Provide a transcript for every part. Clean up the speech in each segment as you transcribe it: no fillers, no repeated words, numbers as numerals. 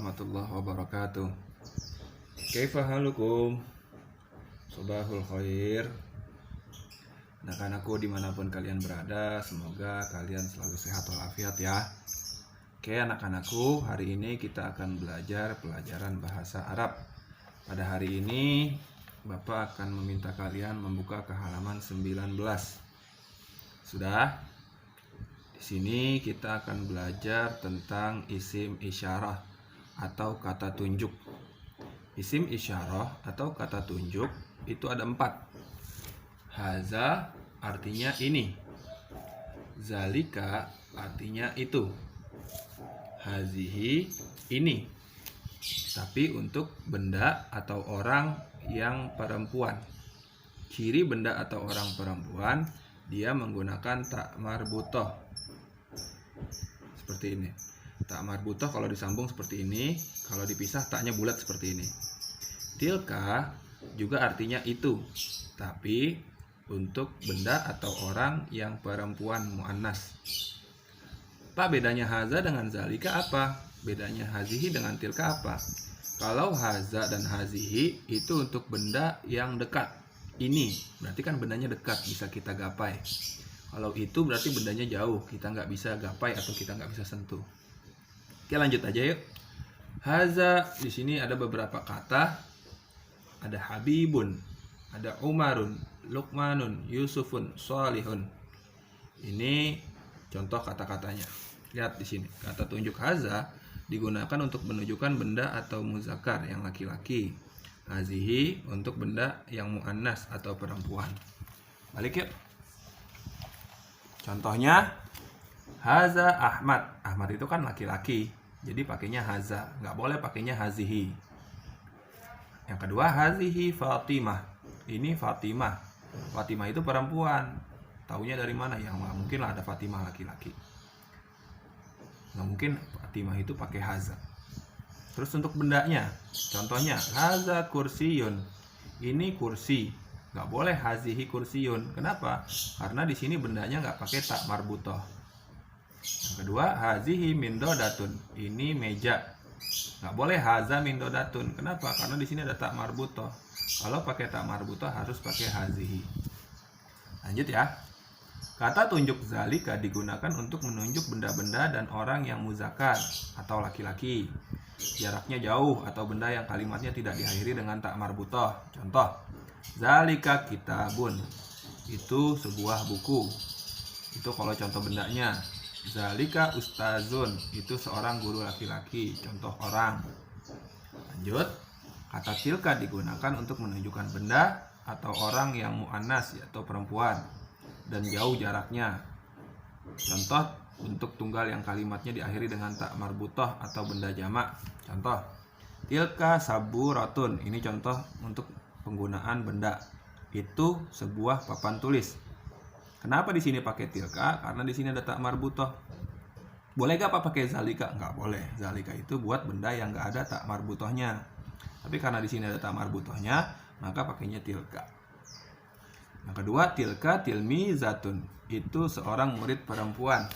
warahmatullahi wabarakatuh. Kaifa halukum? Sobahul khair. Anak-anakku dimanapun kalian berada, semoga kalian selalu sehat walafiat ya. Oke anak-anakku, hari ini kita akan belajar pelajaran bahasa Arab. Pada hari ini Bapak akan meminta kalian membuka ke halaman 19. Sudah? Di sini kita akan belajar tentang isim isyarah atau kata tunjuk. Isim isyarah atau kata tunjuk itu ada 4. Haza artinya ini. Zalika artinya itu. Hazihi ini. Tapi untuk benda atau orang yang perempuan. Ciri benda atau orang perempuan, dia menggunakan tak marbutoh. Seperti ini. Tak marbutoh kalau disambung seperti ini, kalau dipisah taknya bulat seperti ini. Tilka juga artinya itu, tapi untuk benda atau orang yang perempuan muannas. Pak, bedanya haza dengan zalika apa? Bedanya hazihi dengan tilka apa? Kalau haza dan hazihi itu untuk benda yang dekat. Ini berarti kan bendanya dekat, bisa kita gapai. Kalau itu berarti bendanya jauh, kita nggak bisa gapai atau kita nggak bisa sentuh. Oke, lanjut aja yuk. Haza di sini ada beberapa kata. Ada Habibun, ada Umarun, Luqmanun, Yusufun, Sholihun. Ini contoh kata-katanya. Lihat di sini. Kata tunjuk haza digunakan untuk menunjukkan benda atau muzakkar yang laki-laki. Hazihi untuk benda yang muannas atau perempuan. Balik yuk. Contohnya haza Ahmad. Ahmad itu kan laki-laki, jadi pakainya haza, nggak boleh pakainya hazihi. Yang kedua hazihi Fatimah. Ini Fatimah. Fatimah itu perempuan. Taunya dari mana? Ya nggak mungkin lah ada Fatimah laki-laki. Nggak mungkin Fatimah itu pakai haza. Terus untuk bendanya, contohnya haza kursiyun. Ini kursi. Nggak boleh hazihi kursiyun. Kenapa? Karena di sini bendanya nggak pakai tak marbutoh. Yang kedua hazihi mindodatun. Ini meja. Nggak boleh haza mindodatun. Kenapa? Karena di sini ada tak marbutoh. Kalau pakai tak marbutoh harus pakai hazihi. Lanjut ya. Kata tunjuk zalika digunakan untuk menunjuk benda-benda dan orang yang muzakkar atau laki-laki. Jaraknya jauh atau benda yang kalimatnya tidak diakhiri dengan tak marbutoh. Contoh, zalika kitabun. Itu sebuah buku. Itu kalau contoh bendanya. Zalika ustazun. Itu seorang guru laki-laki. Contoh orang. Lanjut. Kata tilka digunakan untuk menunjukkan benda atau orang yang muannas atau perempuan dan jauh jaraknya. Contoh untuk tunggal yang kalimatnya diakhiri dengan tak marbutoh atau benda jamak. Contoh, tilka saburatun. Ini contoh untuk penggunaan benda. Itu sebuah papan tulis. Kenapa di sini pakai tilka? Karena di sini ada tak marbutoh. Boleh gak Pak pakai zalika? Nggak boleh. Zalika itu buat benda yang nggak ada tak marbutohnya. Tapi karena di sini ada tak marbutohnya, maka pakainya tilka. Yang kedua, tilka tilmizatun. Itu seorang murid perempuan.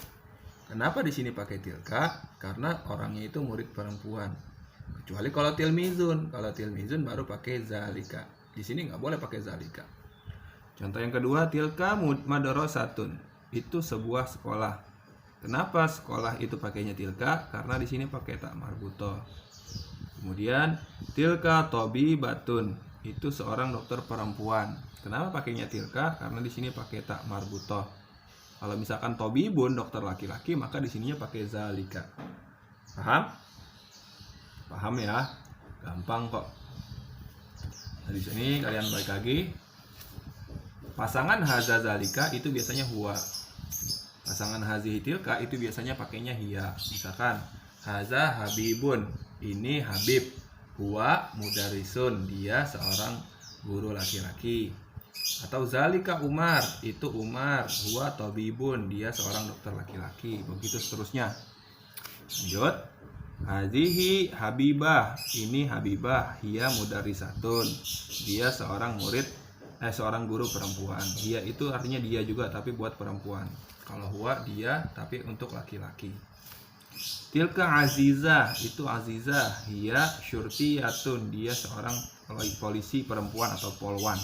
Kenapa di sini pakai tilka? Karena orangnya itu murid perempuan. Kecuali kalau tilmizun. Kalau tilmizun baru pakai zalika. Di sini nggak boleh pakai zalika. Contoh yang kedua, tilka madrasatun. Itu sebuah sekolah. Kenapa sekolah itu pakainya tilka? Karena di sini pakai tak marbutoh. Kemudian tilka tabibatun. Itu seorang dokter perempuan. Kenapa pakainya tilka? Karena di sini pakai tak marbutoh. Kalau misalkan tabibun dokter laki-laki, maka di sininya pakai zalika. Paham? Paham ya? Gampang kok. Nah, di sini kalian balik lagi. Pasangan haza zalika itu biasanya huwa. Pasangan hazihi tilka itu biasanya pakainya hiya. Misalkan haza habibun. Ini Habib. Huwa mudarisun. Dia seorang guru laki-laki. Atau zalika Umar. Itu Umar. Huwa tabibun. Dia seorang dokter laki-laki. Begitu seterusnya. Lanjut. Hazihi Habibah. Ini Habibah. Hiya mudarisatun. Dia seorang murid, seorang guru perempuan. Dia itu artinya dia juga, tapi buat perempuan. Kalau huwa dia, tapi untuk laki-laki. Tilka azizah, itu azizah, hiya syurtiyatun, dia seorang polisi perempuan atau polwan.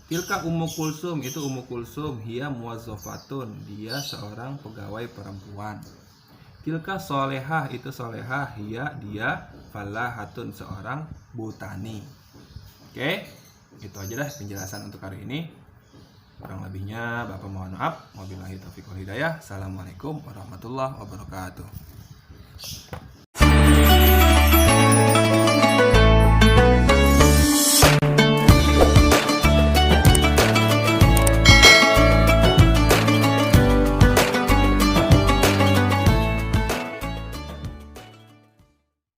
Tilka ummu kulsum, itu ummu kulsum, hiya muwazzafatun, dia seorang pegawai perempuan. Tilka solehah, itu solehah, hiya dia falahatun, seorang butani. Oke, itu aja dah penjelasan untuk hari ini. Kurang lebihnya Bapak mohon maaf. Wabillahi taufiq wal hidayah. Assalamualaikum warahmatullahi wabarakatuh.